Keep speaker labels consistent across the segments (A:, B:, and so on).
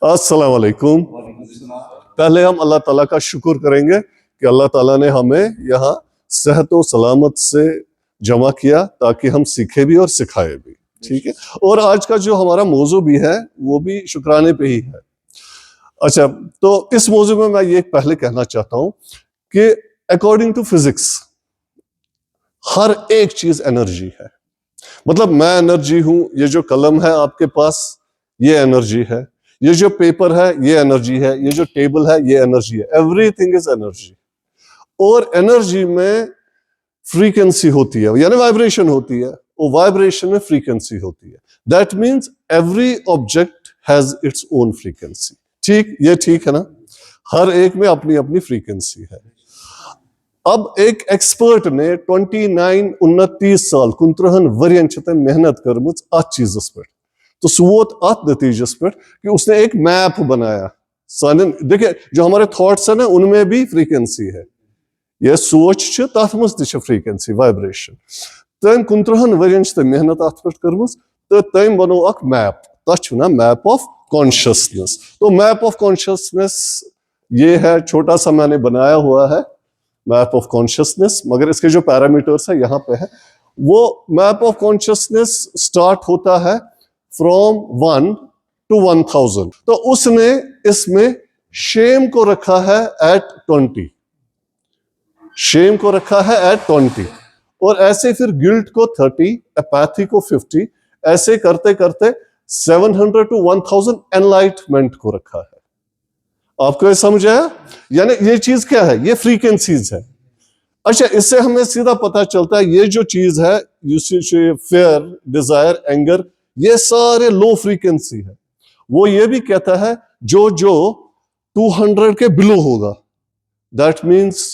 A: अस्सलाम वालेकुम। पहले हम अल्लाह ताला का शुक्र करेंगे कि अल्लाह ताला ने हमें यहाँ सेहत और सलामत से जमा किया ताकि हम सीखे भी और सिखाए भी। ठीक है, और आज का जो हमारा मौजू भी है वो भी शुक्राने पे ही है। अच्छा, तो इस मौजू में मैं ये पहले कहना चाहता हूँ कि अकॉर्डिंग टू फिजिक्स हर एक चीज एनर्जी है। मतलब मैं एनर्जी हूं, ये जो कलम है आपके पास ये एनर्जी है, ये जो पेपर है ये एनर्जी है, ये जो टेबल है ये एनर्जी है। Everything is energy. और एनर्जी में फ्रीक्वेंसी होती है, यानी वाइब्रेशन होती है, और वाइब्रेशन में फ्रीक्वेंसी होती है। That means every object has its own frequency. ठीक, ये ठीक है ना? हर एक में अपनी अपनी फ्रीक्वेंसी है। अब एक एक्सपर्ट ने 29 साल कुंत्रहन वरियन मेहनत करमच अत चीजस पे, तो सह वोत अत नतीजस पे कि उसने एक मैप बनाया। देखिए, जो हमारे थॉट्स है ना उनमें भी फ्रीक्वेंसी है। ये सोच तथ मज त फ्रीक्वेंसी वाइब्रेशन। तम कुंत्रहन वरियन मेहनत अत पे करमच, तो तम बनो अख मैप, तथ ना मैप ऑफ कॉन्शियसनेस। तो मैप ऑफ कॉन्शियसनेस ये है, छोटा सा मैंने बनाया हुआ है मैप ऑफ कॉन्शियसनेस, मगर इसके जो पैरामीटर्स है यहाँ पे है। वो मैप ऑफ कॉन्शियसनेस स्टार्ट होता है फ्रॉम 1 to 1000। तो उसने इसमें शेम को रखा है एट 20, शेम को रखा है एट 20, और ऐसे फिर गिल्ट को 30, एपैथी को 50, ऐसे करते करते 700 to 1000 एनलाइटमेंट को रखा है। आपको ये समझ आया? यानी ये चीज क्या है? ये फ्रीक्वेंसीज है। अच्छा, इससे हमें सीधा पता चलता है ये जो चीज है, फेयर, डिजायर, एंगर, ये सारे लो फ्रीक्वेंसी है। वो ये भी कहता है जो जो 200 के बिलो होगा, that means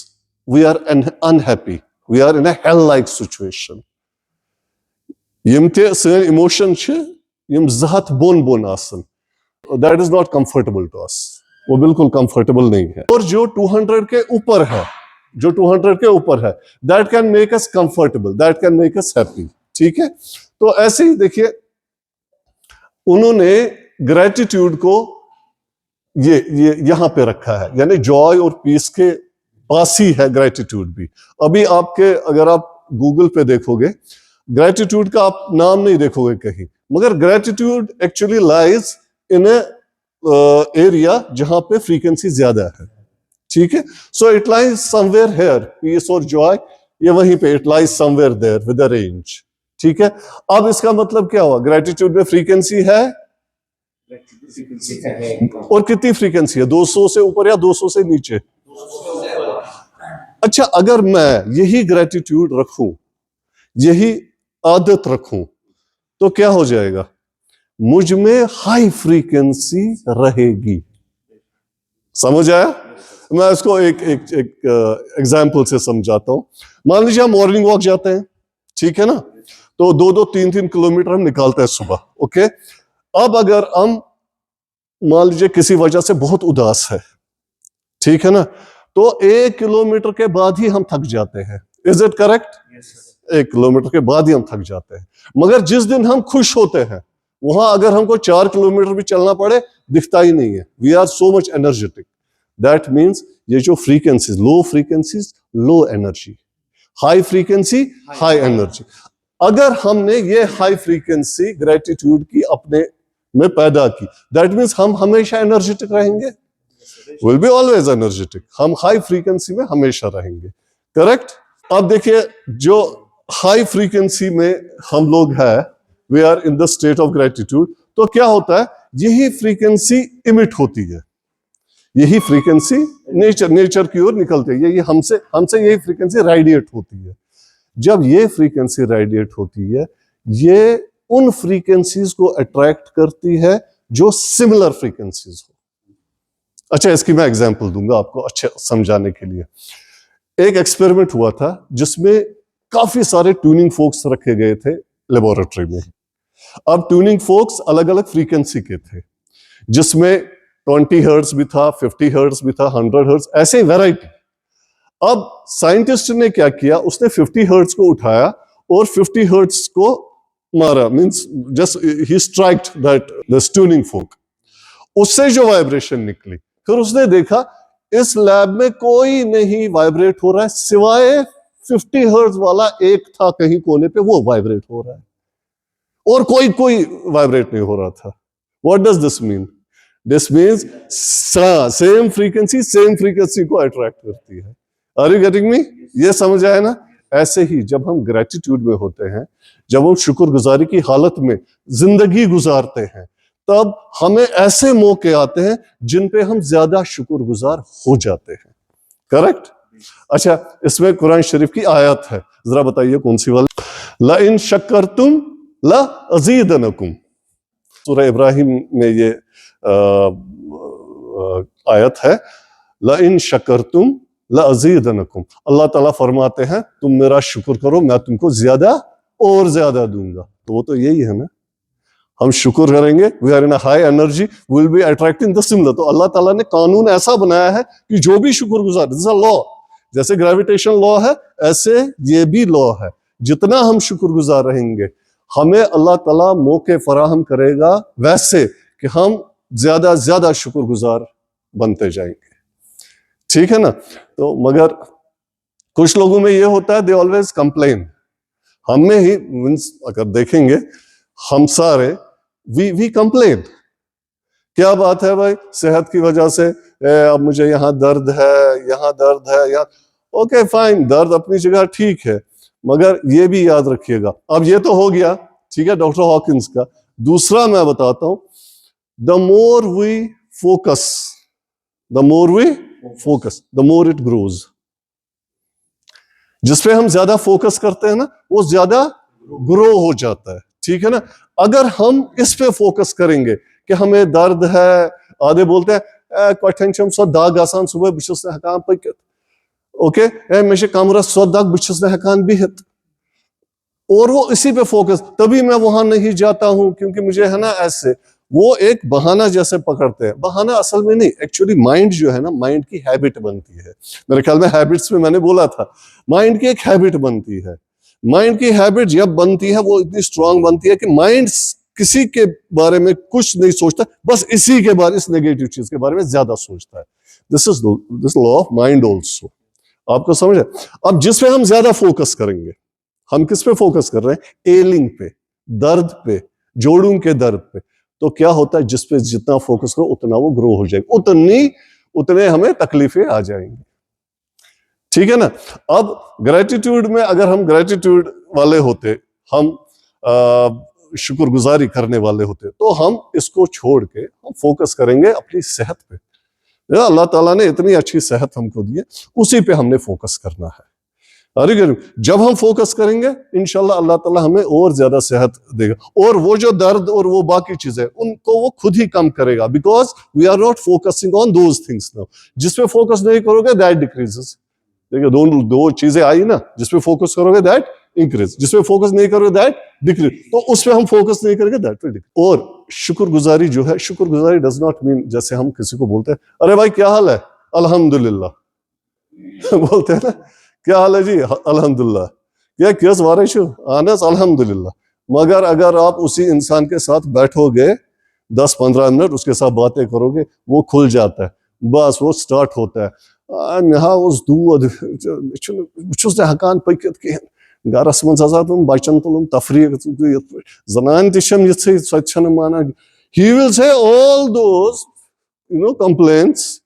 A: we are unhappy, we are in a hell like situation. यम ते सन इमोशन यम जहत बोन बोन आसन, that is not comfortable to us, वो बिल्कुल कंफर्टेबल नहीं है। और जो 200 के ऊपर है, जो 200 के ऊपर है, that can make us comfortable, that can make us happy. ठीक है, तो ऐसे ही देखिए उन्होंने ग्रेटिट्यूड को ये यहां पे रखा है, यानी जॉय और पीस के पास ही है ग्रेटिट्यूड भी। अभी आपके, अगर आप गूगल पे देखोगे, ग्रेटिट्यूड का आप नाम नहीं देखोगे कहीं, मगर gratitude actually lies in a area जहां पे फ्रीक्वेंसी ज्यादा है। ठीक है, so it lies somewhere here, peace और जॉय ये वहीं पे, it lies somewhere there with a range. ठीक है, अब इसका मतलब क्या हुआ? ग्रेटिट्यूड में फ्रीक्वेंसी है, और कितनी फ्रीक्वेंसी है? 200 से ऊपर या 200 से नीचे? अच्छा, अगर मैं यही ग्रेटिट्यूड रखूं, यही आदत रखूं, तो क्या हो जाएगा? मुझ में हाई फ्रीक्वेंसी रहेगी। समझ आया? मैं इसको एक एग्जाम्पल से समझाता हूं। मान लीजिए हम मॉर्निंग वॉक जाते हैं, ठीक है ना? तो 2-2, 3-3 किलोमीटर हम निकालते हैं सुबह। ओके, अब अगर हम मान लीजिए किसी वजह से बहुत उदास है, ठीक है ना, तो 1 किलोमीटर के बाद ही हम थक जाते हैं। Is it correct? 1 किलोमीटर के बाद ही हम थक जाते हैं। मगर जिस दिन हम खुश होते हैं, वहां अगर हमको 4 किलोमीटर भी चलना पड़े, दिखता ही नहीं है। We are so much energetic. That means ये जो frequencies, low frequencies low energy, high frequency high energy. अगर हमने ये हाई फ्रीक्वेंसी ग्रेटिट्यूड की अपने में पैदा की, दैट मीन्स हम हमेशा एनर्जेटिक रहेंगे, विल बी ऑलवेज एनर्जेटिक। हम हाई फ्रीक्वेंसी में हमेशा रहेंगे। करेक्ट? अब देखिए, जो हाई फ्रीक्वेंसी में हम लोग है, we are in the state of gratitude, तो क्या होता है? यही फ्रीक्वेंसी इमिट होती है, यही फ्रीक्वेंसी नेचर की ओर निकलती है, यही हमसे यही फ्रीक्वेंसी रेडिएट होती है। जब ये फ्रीक्वेंसी रेडिएट होती है, ये उन फ्रीक्वेंसीज को अट्रैक्ट करती है जो सिमिलर फ्रीक्वेंसीज हो। अच्छा, इसकी मैं एग्जांपल दूंगा आपको अच्छे समझाने के लिए। एक एक्सपेरिमेंट हुआ था जिसमें काफी सारे ट्यूनिंग फोक्स रखे गए थे लेबोरेटरी में। अब ट्यूनिंग फोक्स अलग अलग फ्रीक्वेंसी के थे, जिसमें 20 हर्ट्ज भी था, 50 हर्ट्ज भी था, 100 हर्ट्ज, ऐसे वैरायटी। अब साइंटिस्ट ने क्या किया? उसने 50 हर्ट्ज को उठाया और 50 हर्ट्ज को मारा, means just he स्ट्राइक्ड that the tuning फोक, उससे जो वाइब्रेशन निकली, फिर उसने देखा इस लैब में कोई नहीं वाइब्रेट हो रहा है, सिवाय 50 हर्ट्ज वाला एक था कहीं कोने पे, वो वाइब्रेट हो रहा है, और कोई वाइब्रेट नहीं हो रहा था। What does this mean? This means same frequency को अट्रैक्ट करती है। Are you getting me? ये समझ आया ना? ऐसे ही जब हम ग्रेटिट्यूड में होते हैं, जब हम शुक्रगुजारी की हालत में जिंदगी गुजारते हैं, तब हमें ऐसे मौके आते हैं जिन पे हम ज्यादा शुक्रगुजार हो जाते हैं। करेक्ट? अच्छा, इसमें कुरान शरीफ की आयत है, जरा बताइए कौन सी वाली? ला इन शक्करतुम ला अजीदनकुम। सूरह इब्राहिम में ये आयत है, ला इन शक्करतुम ला अजीदनकुम। अल्लाह ताला फरमाते हैं तुम मेरा शुक्र करो, मैं तुमको ज्यादा और ज्यादा दूंगा। तो वो तो यही है ना, हम शुक्र करेंगे, we are in high energy, will be attracting the similar. तो अल्लाह ताला ने कानून ऐसा बनाया है कि जो भी शुक्रगुजार, दिस इज अ लॉ, जैसे ग्रेविटेशन लॉ है ऐसे ये भी लॉ है, जितना हम शुक्रगुजार रहेंगे हमें अल्लाह ताला मौके फराहम करेगा वैसे कि हम ज्यादा ज्यादा शुक्रगुजार बनते जाएंगे। ठीक है ना? तो मगर कुछ लोगों में ये होता है, दे ऑलवेज कंप्लेन। हमें ही मींस अगर देखेंगे हम सारे वी कंप्लेन। क्या बात है भाई, सेहत की वजह से अब मुझे यहाँ दर्द है, यहाँ दर्द है, यहाँ ओके फाइन, दर्द अपनी जगह ठीक है, मगर ये भी याद रखिएगा। अब ये तो हो गया, ठीक है, डॉक्टर हॉकिंस का। दूसरा मैं बताता हूं, the more we focus, the more it grows. जिसपे हम ज्यादा फोकस करते हैं ना, वो ज्यादा ग्रो हो जाता है। ठीक है ना? अगर हम इस पे फोकस करेंगे कि हमें दर्द है, आधे बोलते हैं क्वेश्चन सो दाग आसान सुबह बिशस ने हकान पकित, ओके मे कमरस सो दाग बिशस ने हकान बिहत, और वो इसी पे फोकस, तभी मैं वहां नहीं जाता हूं क्योंकि मुझे है ना ऐसे। वो एक बहाना जैसे पकड़ते हैं, बहाना असल में नहीं, एक्चुअली माइंड जो है ना, माइंड की हैबिट बनती है। मेरे ख्याल में हैबिट्स में मैंने बोला था, माइंड की एक हैबिट बनती है। माइंड की हैबिट जब बनती है वो इतनी स्ट्रांग बनती है कि माइंड किसी के बारे में कुछ नहीं सोचता, बस इसी के बारे, इस नेगेटिव चीज के बारे में ज्यादा सोचता है। This law of mind also. आपको समझ है? अब जिस पे हम ज्यादा फोकस करेंगे, हम किस पे फोकस कर रहे हैं? एलिंग पे, दर्द पे, जोड़ों के दर्द पे। तो क्या होता है, जिस पे जितना फोकस करो उतना वो ग्रो हो जाएगा, उतने हमें तकलीफें आ जाएंगी। ठीक है ना? अब ग्रेटिट्यूड में अगर हम ग्रेटिट्यूड वाले होते, हम शुक्रगुजारी करने वाले होते, तो हम इसको छोड़ के हम फोकस करेंगे अपनी सेहत पे। अल्लाह ताला ने इतनी अच्छी सेहत हमको दी है, उसी पे हमने फोकस करना है। अरे जब हम फोकस करेंगे इंशाल्लाह अल्लाह ताला हमें और ज्यादा सेहत देगा, और वो जो दर्द और वो बाकी चीजें उनको वो खुद ही कम करेगा, because we are not focusing on those things now. जिसपे फोकस नहीं करोगे दैट डिक्रीजेस। देखिए दो चीजें आई ना, जिसपे फोकस करोगे दैट इंक्रीज, जिसपे फोकस नहीं करोगे दैट डिक्रीज। तो उस पर हम फोकस नहीं करेंगे दैट विल डिक्रीज। और शुक्रगुजारी जो है, शुक्रगुजारी डज नॉट मीन जैसे हम किसी को बोलते हैं अरे भाई क्या हाल है, अल्हम्दुलिल्लाह बोलते हैं ना, क्या हाल है जी, अल्हम्दुलिल्लाह, क्या किस वारिश आनस अल्हम्दुलिल्लाह। मगर अगर आप उसी इंसान के साथ बैठोगे 10-15 मिनट, उसके साथ बातें करोगे, वो खुल जाता है, बस वो स्टार्ट होता है। हकान पकित कहें गरस मज तुम बचन तुलम तफरीक जनान तम ये माना। He will say all those complaints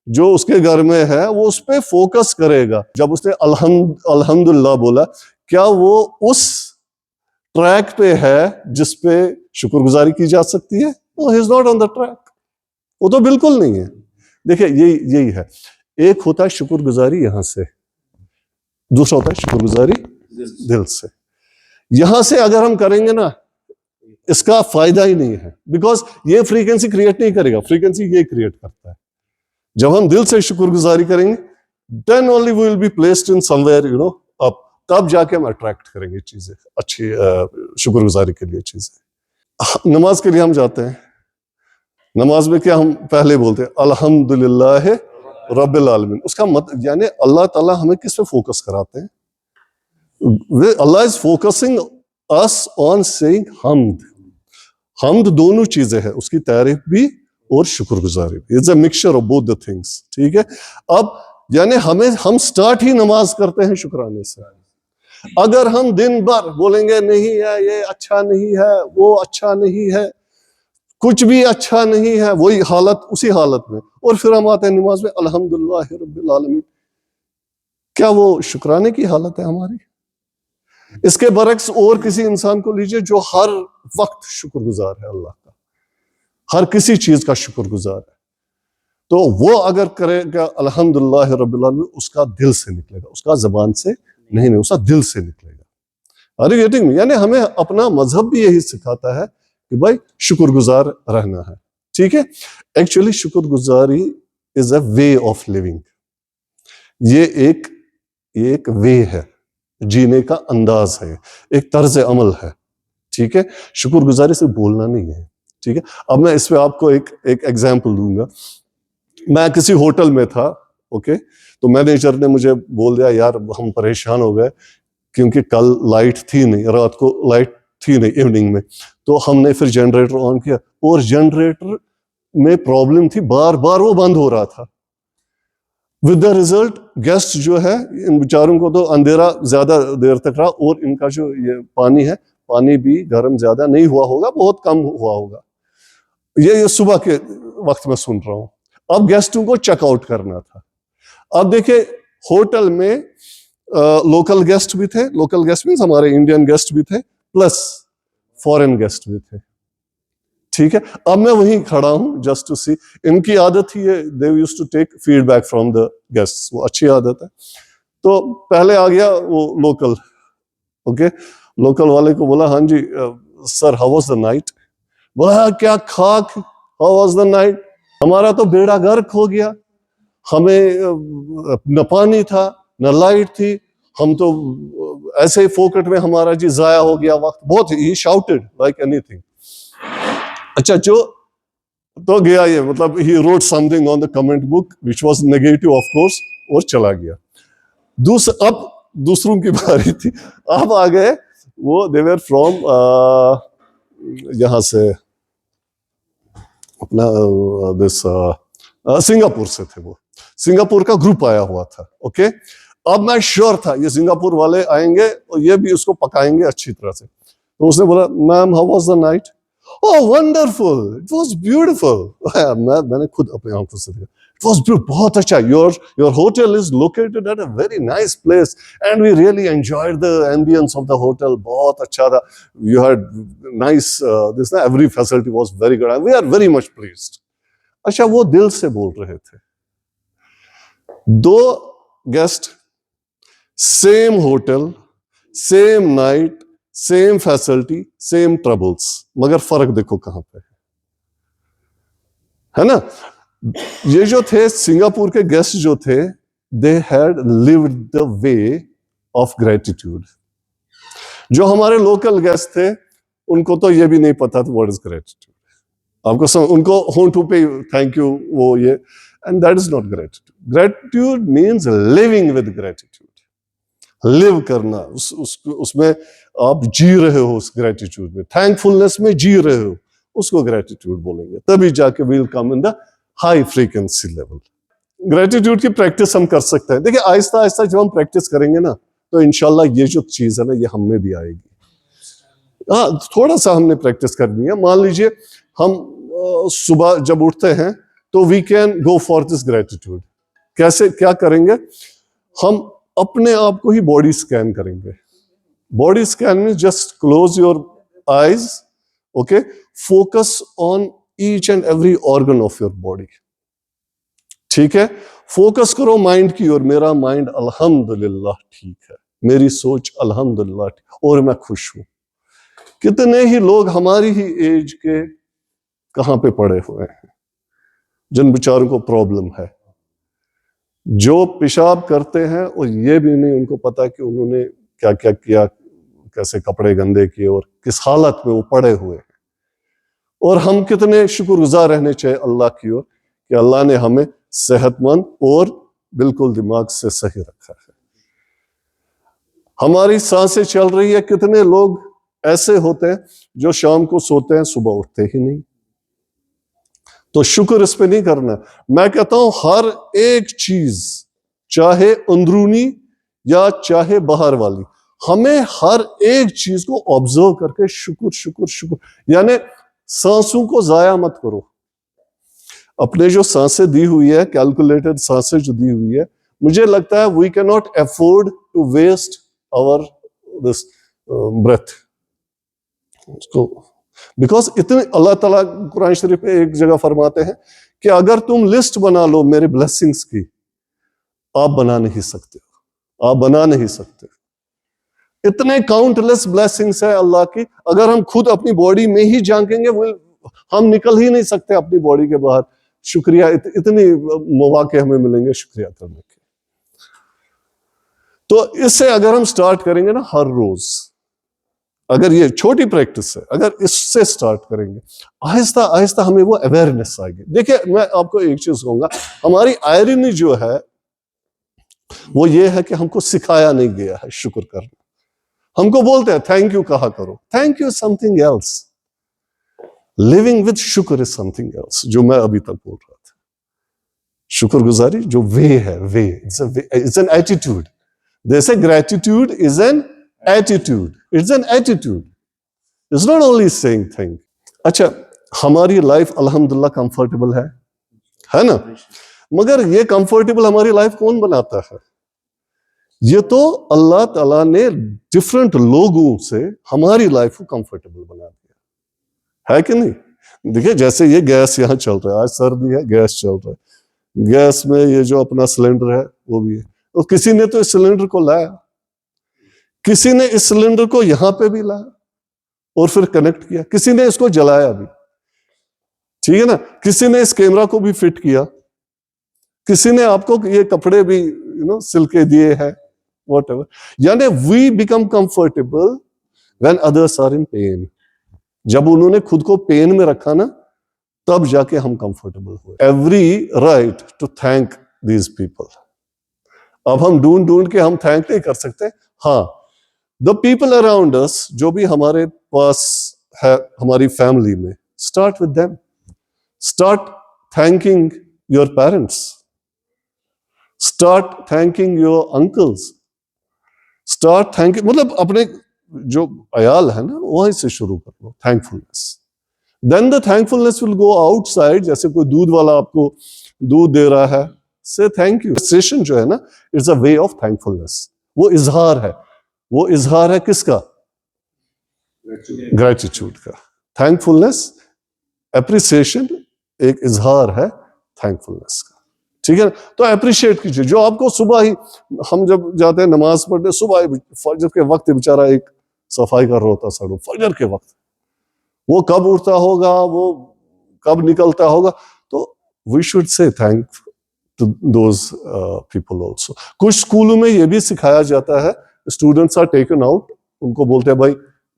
A: जो उसके घर में है, वो उस पर फोकस करेगा। जब उसने अल्हम्दुलिल्लाह बोला, क्या वो उस ट्रैक पे है जिस पे शुक्रगुजारी की जा सकती है? No, he is not on the track, वो तो बिल्कुल नहीं है। देखिए यही है, एक होता है शुक्रगुजारी यहां से, दूसरा होता है शुक्रगुजारी दिल से। यहां से अगर हम करेंगे ना, इसका फायदा ही नहीं है, बिकॉज ये फ्रीक्वेंसी क्रिएट नहीं करेगा, फ्रीक्वेंसी ये क्रिएट करता है। जब हम दिल से शुक्रगुजारी करेंगे, then only we will be placed in somewhere up, तब जाके हम अट्रैक्ट करेंगे चीजें अच्छी, शुक्रगुजारी के लिए चीजें। नमाज के लिए हम जाते हैं, नमाज में क्या हम पहले बोलते हैं? अल्हम्दुलिल्लाह रब्बिल आलमीन। उसका मतलब यानी अल्लाह ताला हमें किस पे फोकस कराते हैं? Allah is focusing us on saying हम्द। हम्द दोनों चीजें हैं, उसकी तारीफ भी और शुक्रगुजारी भी। It's a mixture of both the things. ठीक है, अब यानी हम स्टार्ट ही नमाज करते हैं शुक्राने से। अगर हम दिन भर बोलेंगे नहीं है, ये अच्छा नहीं है, वो अच्छा नहीं है, कुछ भी अच्छा नहीं है, वही हालत उसी हालत में, और फिर हम आते हैं नमाज में अल्हम्दुलिल्लाह रब्बिल आलमीन, क्या वो शुक्राने की हालत है हमारी? इसके बरक्स और किसी इंसान को लीजिए जो हर वक्त शुक्रगुजार है अल्लाह का, हर किसी चीज का शुक्रगुजार है, तो वो अगर करेगा अल्हम्दुलिल्लाह रब्बिल आलमीन, उसका दिल से निकलेगा, उसका जबान से नहीं, उसका दिल से निकलेगा। अरे गेटिंग मी? यानी हमें अपना मजहब भी यही सिखाता है कि भाई शुक्रगुजार रहना है। ठीक है, एक्चुअली शुक्रगुजारी is a way of living, ये एक वे है, जीने का अंदाज है, एक तर्ज अमल है। ठीक है, शुक्रगुजारी सिर्फ बोलना नहीं है। ठीक है, अब मैं इस पे आपको एक एग्जांपल दूंगा। मैं किसी होटल में था, ओके, तो मैनेजर ने मुझे बोल दिया यार हम परेशान हो गए क्योंकि कल लाइट थी नहीं, रात को लाइट थी नहीं इवनिंग में, तो हमने फिर जनरेटर ऑन किया और जनरेटर में प्रॉब्लम थी, बार बार वो बंद हो रहा था। विद द रिजल्ट गेस्ट जो है, इन बेचारों को तो अंधेरा ज्यादा देर तक रहा, और इनका जो ये पानी है, पानी भी गर्म ज्यादा नहीं हुआ होगा, बहुत कम हुआ होगा। ये सुबह के वक्त में सुन रहा हूं। अब गेस्टों को चेकआउट करना था। अब देखिए होटल में लोकल गेस्ट भी थे, लोकल गेस्ट मींस हमारे इंडियन गेस्ट भी थे, प्लस फॉरेन गेस्ट भी थे। ठीक है, अब मैं वहीं खड़ा हूं जस्ट टू सी। इनकी आदत ही है, they used to take feedback from the guests, वो अच्छी आदत है। तो पहले आ गया वो लोकल, ओके, लोकल वाले को बोला हाँ जी sir how was the night? बोला क्या खाक, हाउ वाज द नाइट? हमारा तो बेड़ा गर्क हो गया, हमें न पानी था न लाइट थी, हम तो ऐसे ही फोकट में हमारा जी जाया हो गया वक्त। बहुत ही शाउटेड लाइक एनीथिंग। अच्छा, जो तो गया ये, मतलब he wrote something on the comment book which was negative of course, और चला गया। अब दूसरों की बारी थी। अब आ गए वो, दे वर फ्रॉम यहां से अपना दिस सिंगापुर से थे वो, सिंगापुर का ग्रुप आया हुआ था। ओके, अब मैं श्योर था ये सिंगापुर वाले आएंगे और ये भी उसको पकाएंगे अच्छी तरह से। तो उसने बोला ma'am how was the night? Oh wonderful, it was beautiful. मैंने खुद अपनी आंखों से देखा, इट वाज बहुत अच्छा। Your hotel is located at a very nice place and we really enjoyed the ambience of the hotel. बहुत अच्छा था, यू हैड नाइस दिस, ना every facility was very good, we are very much pleased. अच्छा, वो दिल से बोल रहे थे। दो guest, same hotel, same night, same facility, same troubles, मगर फर्क देखो कहां पे है ना। ये जो थे सिंगापुर के गेस्ट जो थे, they had lived the way of gratitude. जो हमारे लोकल गेस्ट थे उनको तो ये भी नहीं पता था व्हाट इज ग्रेटिट्यूड। आपको उनको होंठों पे थैंक यू वो ये, and that is not gratitude. Gratitude means living with gratitude, live करना, उसमें आप जी रहे हो, उस ग्रेटिट्यूड में, थैंकफुलनेस में जी रहे हो, उसको ग्रेटिट्यूड बोलेंगे। तभी जाके we'll come in the high frequency level. Gratitude की प्रैक्टिस हम कर सकते हैं। देखिए आहिस्ता आहिस्ता जब हम प्रैक्टिस करेंगे ना, तो इंशाल्लाह ये जो चीज है ना, ये हम में भी आएगी। हाँ, थोड़ा सा हमने प्रैक्टिस करनी है। मान लीजिए हम सुबह जब उठते हैं तो we can go for this gratitude. कैसे, क्या करेंगे? हम अपने आप को ही बॉडी स्कैन करेंगे। बॉडी स्कैन में just close your eyes, okay, focus on each and every organ of your body. ठीक है, फोकस करो माइंड की ओर। मेरा माइंड अल्हम्दुलिल्लाह ठीक है, मेरी सोच अल्हम्दुलिल्लाह ठीक, और मैं खुश हूं। कितने ही लोग हमारी ही एज के कहां पे पड़े हुए हैं जिन बेचारों को प्रॉब्लम है, जो पेशाब करते हैं और ये भी नहीं उनको पता कि उन्होंने क्या क्या किया, कैसे कपड़े गंदे किए और किस हालत में वो पड़े हुए हैं। और हम कितने शुक्रगुजार रहने चाहिए अल्लाह की ओर कि अल्लाह ने हमें सेहतमंद और बिल्कुल दिमाग से सही रखा है। हमारी सांसें चल रही है। कितने लोग ऐसे होते हैं जो शाम को सोते हैं, सुबह उठते ही नहीं। तो शुक्र इस पे नहीं करना। मैं कहता हूं हर एक चीज, चाहे अंदरूनी या चाहे बाहर वाली, हमें हर एक चीज को ऑब्जर्व करके शुक्र शुक्र शुक्र, यानी सांसों को जाया मत करो। अपने जो सांसें दी हुई है, कैलकुलेटेड सांसें जो दी हुई है, मुझे लगता है we can not afford to waste our this breath, because इतने, अल्लाह ताला कुरान शरीफ में एक जगह फरमाते हैं कि अगर तुम लिस्ट बना लो मेरे ब्लेसिंग्स की, आप बना नहीं सकते, आप बना नहीं सकते। इतने काउंटलेस ब्लेसिंग्स है अल्लाह की, अगर हम खुद अपनी बॉडी में ही झांकेंगे हम निकल ही नहीं सकते अपनी बॉडी के बाहर। शुक्रिया, इतनी मौके हमें मिलेंगे शुक्रिया करने के। तो इससे अगर हम स्टार्ट करेंगे ना हर रोज, अगर ये छोटी प्रैक्टिस है, अगर इससे स्टार्ट करेंगे, आहिस्ता आहिस्ता हमें वो अवेयरनेस आएगी। देखिए मैं आपको एक चीज कहूंगा, हमारी आयरनी जो है वो ये है कि हमको सिखाया नहीं गया है शुक्र करना। हमको बोलते हैं थैंक यू कहा करो, thank you something else, living with शुक्र इज समथिंग एल्स, जो मैं अभी तक बोल रहा था। शुक्रगुजारी जो वे है, वे इट्स एन एटीट्यूड। जैसे gratitude is an attitude, it's an attitude, it's not only saying thank. अच्छा, हमारी लाइफ अल्हम्दुलिल्लाह कंफर्टेबल है ना? मगर ये कंफर्टेबल हमारी लाइफ कौन बनाता है? ये तो अल्लाह ताला ने डिफरेंट लोगों से हमारी लाइफ को कंफर्टेबल बना दिया है कि नहीं? देखिए जैसे ये गैस यहाँ चल रहा है, आज सर्दी है, गैस चल रहा है, गैस में ये जो अपना सिलेंडर है वो भी है, तो किसी ने तो इस सिलेंडर को लाया, किसी ने इस सिलेंडर को यहां पे भी लाया और फिर कनेक्ट किया, किसी ने इसको जलाया भी, ठीक है ना, किसी ने इस कैमरा को भी फिट किया, किसी ने आपको ये कपड़े भी सिल के दिए हैं, whatever. यानी we become comfortable when others are in pain. जब उन्होंने खुद को पेन में रखा ना, तब जाके हम कंफर्टेबल हुए। Every right to thank these people. अब हम ढूंढ ढूंढ के हम थैंक नहीं कर सकते। हाँ, द पीपल अराउंड अस, जो भी हमारे पास है हमारी फैमिली में, start with them. Start thanking your parents, start thanking your uncles, start thanking, मतलब अपने जो अयाल है ना वहीं से शुरू कर लो thankfulness. Then the thankfulness will go outside. जैसे कोई दूध वाला आपको दूध दे रहा है, से थैंक यू। सेशन जो है ना, it's a way of thankfulness. वो इजहार है, वो इजहार है किसका? ग्रेटिट्यूड का। थैंकफुलनेस, एप्रिसिएशन एक इजहार है थैंकफुलनेस का, ठीक है? तो अप्रिशिएट कीजिए। जो आपको सुबह ही, हम जब जाते हैं नमाज पढ़ने, सुबह फजर के वक्त बेचारा एक सफाई कर रहा होता सड़क, फजर के वक्त, वो कब उठता होगा, वो कब निकलता होगा, तो we should say thank to those people also. कुछ स्कूलों में ये भी सिखाया जाता है, स्टूडेंट्स आर टेकन आउट, उनको बोलते हैं भाई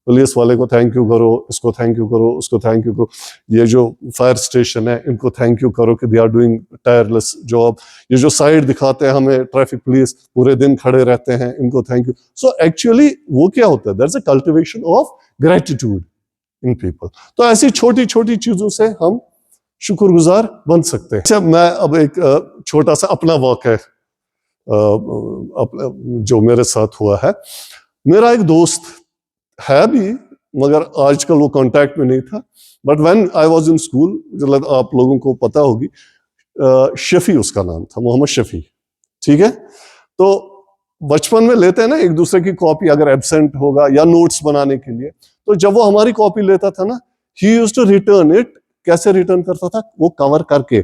A: पुलिस वाले को थैंक यू करो, इसको थैंक यू करो, उसको थैंक यू करो, ये जो फायर स्टेशन है इनको थैंक यू करो कि they are doing tireless job, ये जो साइड दिखाते हैं हमें ट्रैफिक पुलिस, पूरे दिन खड़े रहते हैं, इनको थैंक यू। सो एक्चुअली वो क्या होता है? That's a cultivation of gratitude in people. तो ऐसी छोटी छोटी चीजों से हम शुक्रगुजार बन सकते हैं। अच्छा, मैं अब एक छोटा सा अपना वाक़या जो मेरे साथ हुआ है। मेरा एक दोस्त है भी, मगर आजकल वो कांटेक्ट में नहीं था, but when I was in school, मतलब आप लोगों को पता होगी, शफी उसका नाम था, मोहम्मद शफी, ठीक है? तो बचपन में लेते हैं ना एक दूसरे की कॉपी, अगर एब्सेंट होगा या नोट्स बनाने के लिए, तो जब वो हमारी कॉपी लेता था ना, he used to return it. कैसे रिटर्न करता था? वो कवर करके,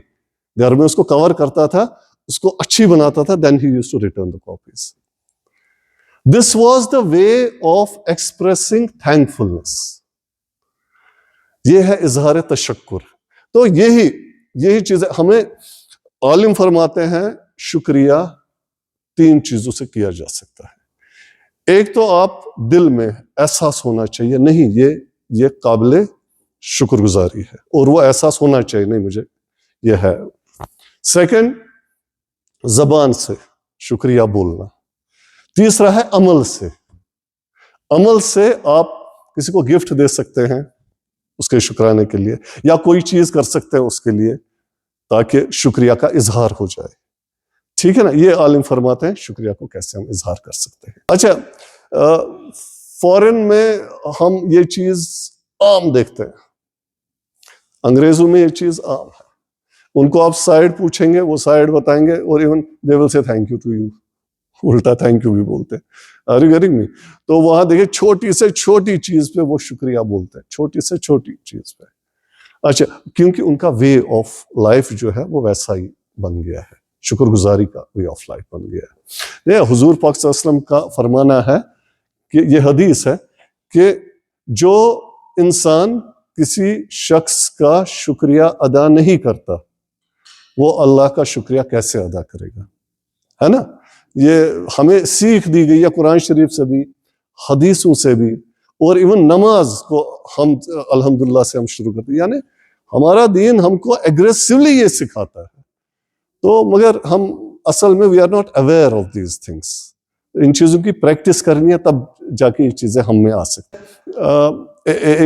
A: घर में उसको कवर करता था, उसको अच्छी बनाता था, then he used to return the copies. This was the way of expressing thankfulness. ये है इजहार तशक्कुर। तो यही चीजें हमें आलिम फरमाते हैं, शुक्रिया 3 चीजों से किया जा सकता है। एक तो आप दिल में एहसास होना चाहिए, नहीं ये काबिले शुक्रगुजारी है, और वो एहसास होना चाहिए, नहीं मुझे ये है। सेकंड, जबान से शुक्रिया बोलना। तीसरा है अमल से। अमल से आप किसी को गिफ्ट दे सकते हैं, उसके शुक्राने के लिए, या कोई चीज कर सकते हैं उसके लिए ताकि शुक्रिया का इजहार हो जाए। ठीक है ना, ये आलिम फरमाते हैं शुक्रिया को कैसे हम इजहार कर सकते हैं। अच्छा, फॉरेन में हम ये चीज आम देखते हैं, अंग्रेजों में ये चीज आम है। उनको आप साइड पूछेंगे, वो साइड बताएंगे, और even they will say thank you to you, उल्टा थैंक यू भी बोलते हैं। Are you getting me? तो वहां देखिए छोटी से छोटी चीज पे वो शुक्रिया बोलते हैं, छोटी से छोटी चीज पे। अच्छा, क्योंकि उनका वे ऑफ लाइफ जो है वो वैसा ही बन गया है, शुक्रगुजारी का वे ऑफ लाइफ बन गया है। ये हुजूर पाक सल्लल्लाहु अलैहि वसल्लम का फरमाना है कि ये हदीस है कि जो इंसान किसी शख्स का शुक्रिया अदा नहीं करता, वो अल्लाह का शुक्रिया कैसे अदा करेगा, है ना। ये हमें सीख दी गई है कुरान शरीफ से भी, हदीसों से भी, और इवन नमाज को हम अल्हम्दुलिल्लाह से हम शुरू करते हैं। यानी हमारा दीन हमको एग्रेसिवली ये सिखाता है, तो मगर हम असल में we are not aware of these things. इन चीज़ों की प्रैक्टिस करनी है, तब जाके ये चीज़ें हम में आ सकती हैं।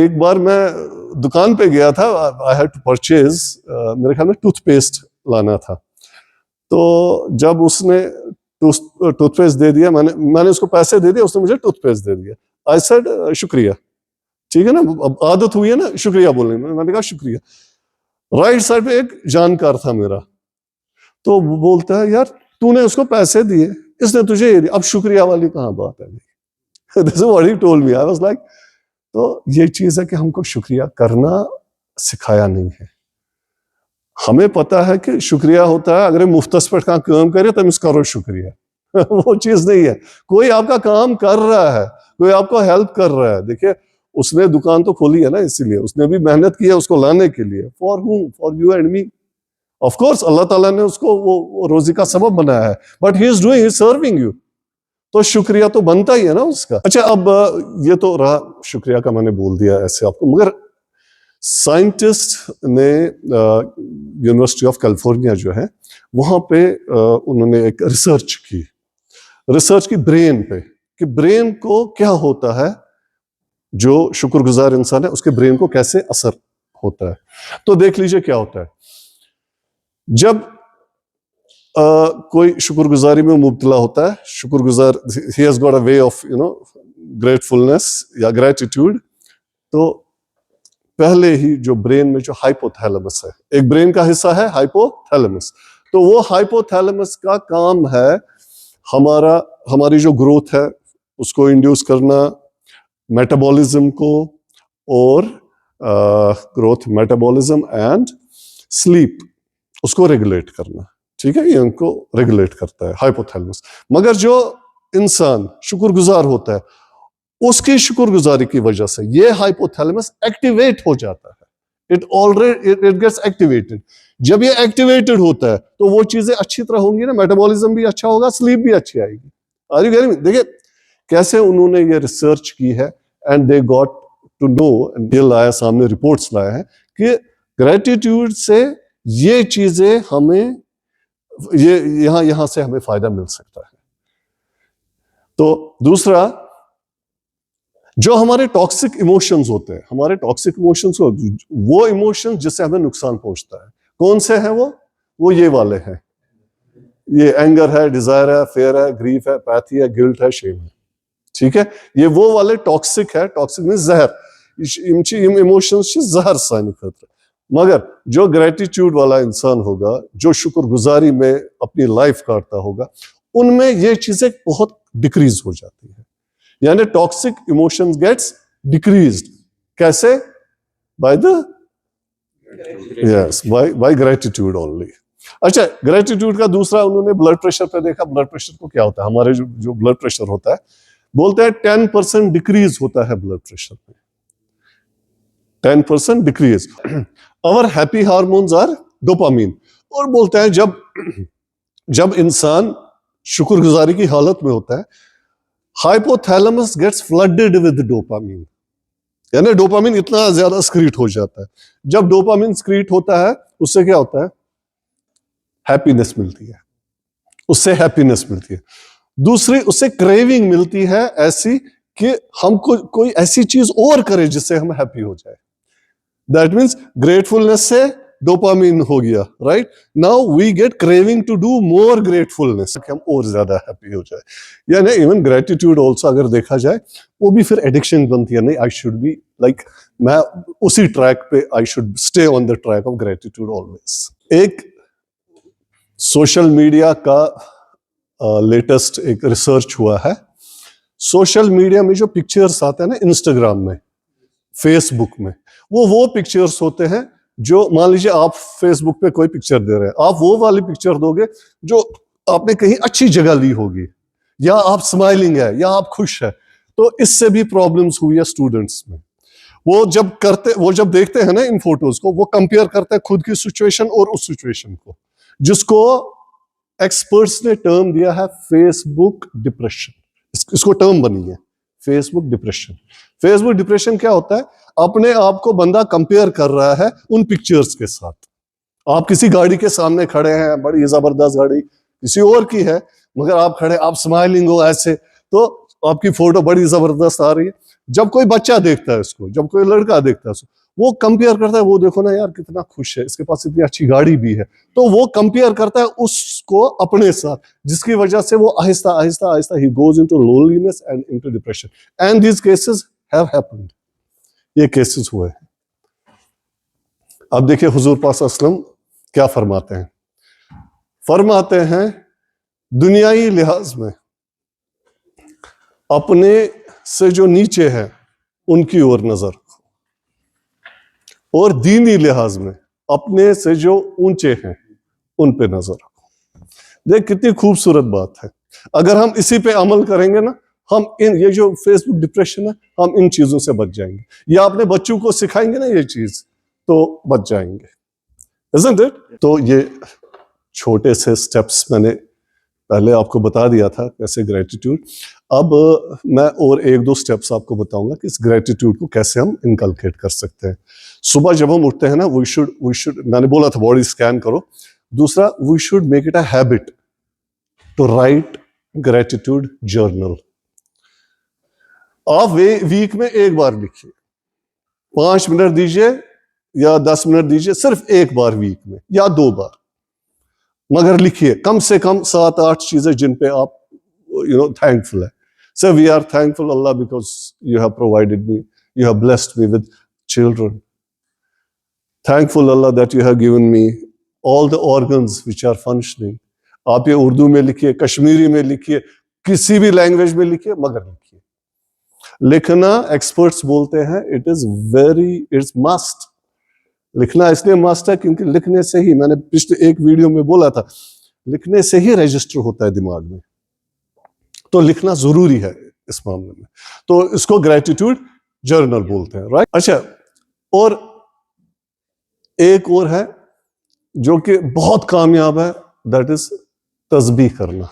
A: एक बार मैं दुकान पे गया था, आई हैड टू परचेज, मेरे ख्याल में टूथपेस्ट लाना था। तो जब उसने टूथपेस्ट दे दिया, मैंने उसको पैसे दे दिए, उसने मुझे टूथपेस्ट दे दिया। आई सेड शुक्रिया, ठीक है ना, अब आदत हुई है ना शुक्रिया बोलने में, मैंने कहा शुक्रिया। राइट साइड पे एक जानकार था मेरा, तो वो बोलता है यार तूने उसको पैसे दिए, इसने तुझे ये दिया, अब शुक्रिया वाली कहाँ बात है। This is what he told me. I was like, तो ये चीज है कि हमको शुक्रिया करना सिखाया नहीं है। हमें पता है कि शुक्रिया होता है अगर मुफ्तस पर काम करे तो मिस करो शुक्रिया। वो चीज नहीं है। कोई आपका काम कर रहा है, कोई आपको हेल्प कर रहा है। देखिए उसने दुकान तो खोली है ना, इसीलिए उसने भी मेहनत की है उसको लाने के लिए। For whom? For you and me. Of course अल्लाह ताला ने उसको वो रोजी का सबब बनाया है, but he is doing, he is serving you, तो शुक्रिया तो बनता ही है ना उसका। अच्छा, अब ये तो रहा शुक्रिया का, मैंने बोल दिया ऐसे आपको। मगर साइंटिस्ट ने यूनिवर्सिटी ऑफ कैलिफोर्निया जो है वहां पे उन्होंने एक रिसर्च की ब्रेन पे, कि ब्रेन को क्या होता है, जो शुक्रगुजार इंसान है उसके ब्रेन को कैसे असर होता है। तो देख लीजिए क्या होता है जब कोई शुक्रगुजारी में मुब्तला होता है। शुक्रगुजार, he has got a way of gratefulness या ग्रेटिट्यूड। तो पहले ही जो ब्रेन में जो हाइपोथैलेमस है, एक ब्रेन का हिस्सा है हाइपोथैलेमस, तो वो हाइपोथैलेमस का काम है हमारी जो ग्रोथ है उसको इंड्यूस करना, मेटाबॉलिज्म को, और ग्रोथ, मेटाबॉलिज्म एंड स्लीप, उसको रेगुलेट करना। ठीक है, ये उनको रेगुलेट करता है हाइपोथैलेमस। मगर जो इंसान शुक्रगुजार होता है उसकी शुक्रगुजारी की वजह से ये हाइपोथैलेमस एक्टिवेट हो जाता है। It gets activated. जब ये एक्टिवेटेड होता है तो वो चीजें अच्छी तरह होंगी ना, मेटाबॉलिज्म भी अच्छा होगा, स्लीप भी अच्छी आएगी। Are you getting me? देखिए कैसे उन्होंने ये रिसर्च की है, and they got to know, ये लाया सामने, रिपोर्ट्स लाया है कि ग्रेटिट्यूड से ये चीजें हमें, ये यहां से हमें फायदा मिल सकता है। तो दूसरा, जो हमारे टॉक्सिक इमोशंस होते हैं, हमारे टॉक्सिक इमोशंस, वो इमोशंस जिससे हमें नुकसान पहुंचता है, कौन से हैं वो ये वाले हैं। ये एंगर है, डिजायर है, फेयर है, ग्रीफ है, पैथी है, गिल्ट है, शेम है। ठीक है, ये वो वाले टॉक्सिक है। टॉक्सिक मींस जहर, इमोशंस जहर सानी खतरा। मगर जो ग्रेटिट्यूड वाला इंसान होगा, जो शुक्रगुजारी में अपनी लाइफ काटता होगा, उनमें ये चीजें बहुत डिक्रीज हो जाती है। यानी टॉक्सिक इमोशंस गेट्स डिक्रीज्ड। कैसे? By gratitude only. अच्छा, ग्रेटिट्यूड का दूसरा उन्होंने ब्लड प्रेशर पे देखा। ब्लड प्रेशर को क्या होता है, हमारे जो ब्लड प्रेशर होता है, बोलते हैं 10% डिक्रीज होता है ब्लड प्रेशर में, 10% decrease. Our happy hormones are dopamine. और बोलते हैं जब इंसान शुक्रगुजारी की हालत में होता है, hypothalamus gets flooded with dopamine, यानी डोपामीन इतना ज्यादा स्क्रीट हो जाता है। जब डोपामीन स्क्रीट होता है, उससे क्या होता है, हैप्पीनेस मिलती है, उससे हैप्पीनेस मिलती है। दूसरी, उससे क्रेविंग मिलती है ऐसी कि हमको कोई ऐसी चीज और करे जिससे हम हैप्पी हो जाए। दैट मीन्स ग्रेटफुलनेस से डोपामिन हो गया, right? Now we get craving to do more gratefulness, कि हम और ज्यादा हैप्पी हो जाए। यानी इवन ग्रेटिट्यूड ऑल्सो अगर देखा जाए वो भी फिर एडिक्शन बनती है। नहीं, आई शुड बी लाइक, मैं उसी ट्रैक पे, I should stay on the track of gratitude always. एक सोशल मीडिया का लेटेस्ट एक रिसर्च हुआ है। सोशल मीडिया में जो पिक्चर्स आते हैं ना, इंस्टाग्राम में, फेसबुक में, वो पिक्चर्स होते हैं जो, मान लीजिए आप फेसबुक पे कोई पिक्चर दे रहे हैं, आप वो वाली पिक्चर दोगे जो आपने कहीं अच्छी जगह ली होगी, या आप स्माइलिंग है, या आप खुश है। तो इससे भी प्रॉब्लम्स हुई है स्टूडेंट्स में। वो जब देखते हैं ना इन फोटोज को, वो कंपेयर करते हैं खुद की सिचुएशन और उस सिचुएशन को, जिसको एक्सपर्ट्स ने टर्म दिया है फेसबुक डिप्रेशन। इसको टर्म बनी है फेसबुक डिप्रेशन। फेसबुक डिप्रेशन क्या होता है? अपने आप को बंदा कंपेयर कर रहा है उन पिक्चर्स के साथ। आप किसी गाड़ी के सामने खड़े हैं, बड़ी जबरदस्त गाड़ी किसी और की है, मगर आप खड़े, आप स्माइलिंग हो ऐसे, तो आपकी फोटो बड़ी जबरदस्त आ रही है। जब कोई बच्चा देखता है इसको, जब कोई लड़का देखता है इसको, वो कंपेयर करता है, वो देखो ना यार कितना खुश है, इसके पास इतनी अच्छी गाड़ी भी है। तो वो कंपेयर करता है उसको अपने साथ, जिसकी वजह से वो Aahista Aahista Aahista he goes into loneliness and into depression. And these cases have happened, ये केसेस हुए हैं। अब देखिए हुजूर पाक सल्लल्लाहु अलैहि वसल्लम क्या फरमाते हैं। फरमाते हैं दुनियाई लिहाज में अपने से जो नीचे है उनकी ओर नजर रखो, और दीनी लिहाज में अपने से जो ऊंचे हैं उन पे नजर रखो। देख कितनी खूबसूरत बात है। अगर हम इसी पे अमल करेंगे ना, हम ये जो फेसबुक डिप्रेशन है, हम इन चीजों से बच जाएंगे। या अपने बच्चों को सिखाएंगे ना ये चीज, तो बच जाएंगे, isn't it? तो ये छोटे से स्टेप्स मैंने पहले आपको बता दिया था कैसे ग्रेटिट्यूड। अब मैं और एक दो स्टेप्स आपको बताऊंगा कि इस ग्रेटिट्यूड को कैसे हम इनकलकेट कर सकते हैं। सुबह जब हम उठते हैं ना, वी शुड मैंने बोला था बॉडी स्कैन करो। दूसरा, we should make it a habit to write gratitude journal. आप वीक में एक बार लिखिए, 5 मिनट दीजिए या 10 मिनट दीजिए, सिर्फ एक बार वीक में या 2 बार, मगर लिखिए कम से कम 7-8 चीजें जिन पे आप थैंकफुल है। So we are thankful Allah because you have provided me, you have blessed me with children. Thankful Allah that you have given me all the organs which are functioning. आप ये उर्दू में लिखिए, कश्मीरी में लिखिए, किसी भी लैंग्वेज में लिखिए, मगर लिखिए। लिखना एक्सपर्ट्स बोलते हैं इट्स मस्ट। लिखना इसलिए मस्ट है क्योंकि लिखने से ही, मैंने पिछले एक वीडियो में बोला था, लिखने से ही रजिस्टर होता है दिमाग में। तो लिखना जरूरी है इस मामले में। तो इसको ग्रेटिट्यूड जर्नल बोलते हैं, राइट? अच्छा, और एक और है जो कि बहुत कामयाब है, दैट इज तस्बीह करना,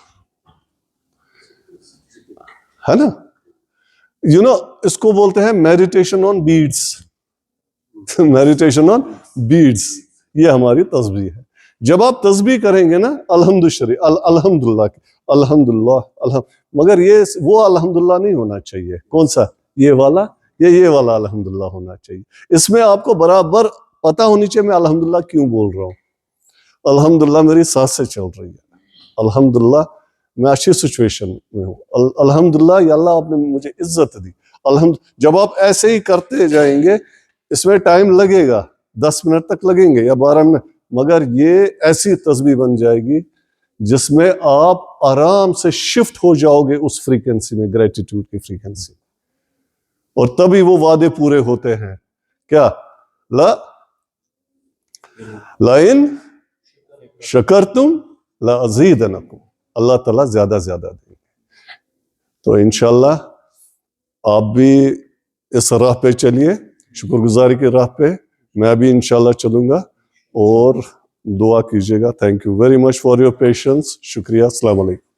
A: है ना? इसको बोलते हैं meditation on beads. Meditation on beads, ये हमारी तस्बीह है। जब आप तस्बीह करेंगे ना, अल्हम्दुलिल्लाह, मगर ये वो अल्हम्दुलिल्लाह नहीं होना चाहिए। कौन सा? ये वाला, ये वाला अल्हम्दुलिल्लाह होना चाहिए। इसमें आपको बराबर पता होनी चाहिए मैं अल्हम्दुलिल्लाह क्यों बोल रहा हूँ। अल्हम्दुलिल्लाह मेरी सांस से चल रही है, अल्हम्दुलिल्लाह मैं अच्छी सिचुएशन में हूँ, अल्हम्दुलिल्लाह या अल्लाह आपने मुझे इज्जत दी, जब आप ऐसे ही करते जाएंगे, इसमें टाइम लगेगा, 10 मिनट तक लगेंगे या 12 मिनट, मगर ये ऐसी तस्बीह बन जाएगी जिसमें आप आराम से शिफ्ट हो जाओगे उस फ्रीक्वेंसी में, ग्रेटिट्यूड की फ्रीक्वेंसी। और तभी वो वादे पूरे होते हैं। क्या? लाइन शकरतुम ला अज़ीदनकुम, अल्लाह ताला ज्यादा देंगे। तो इंशाल्लाह आप भी इस राह पे चलिए, शुक्रगुजारी की राह पे। मैं भी इंशाल्लाह चलूंगा, और दुआ कीजिएगा। Thank you very much for your patience. शुक्रिया। अस्सलाम वालेकुम।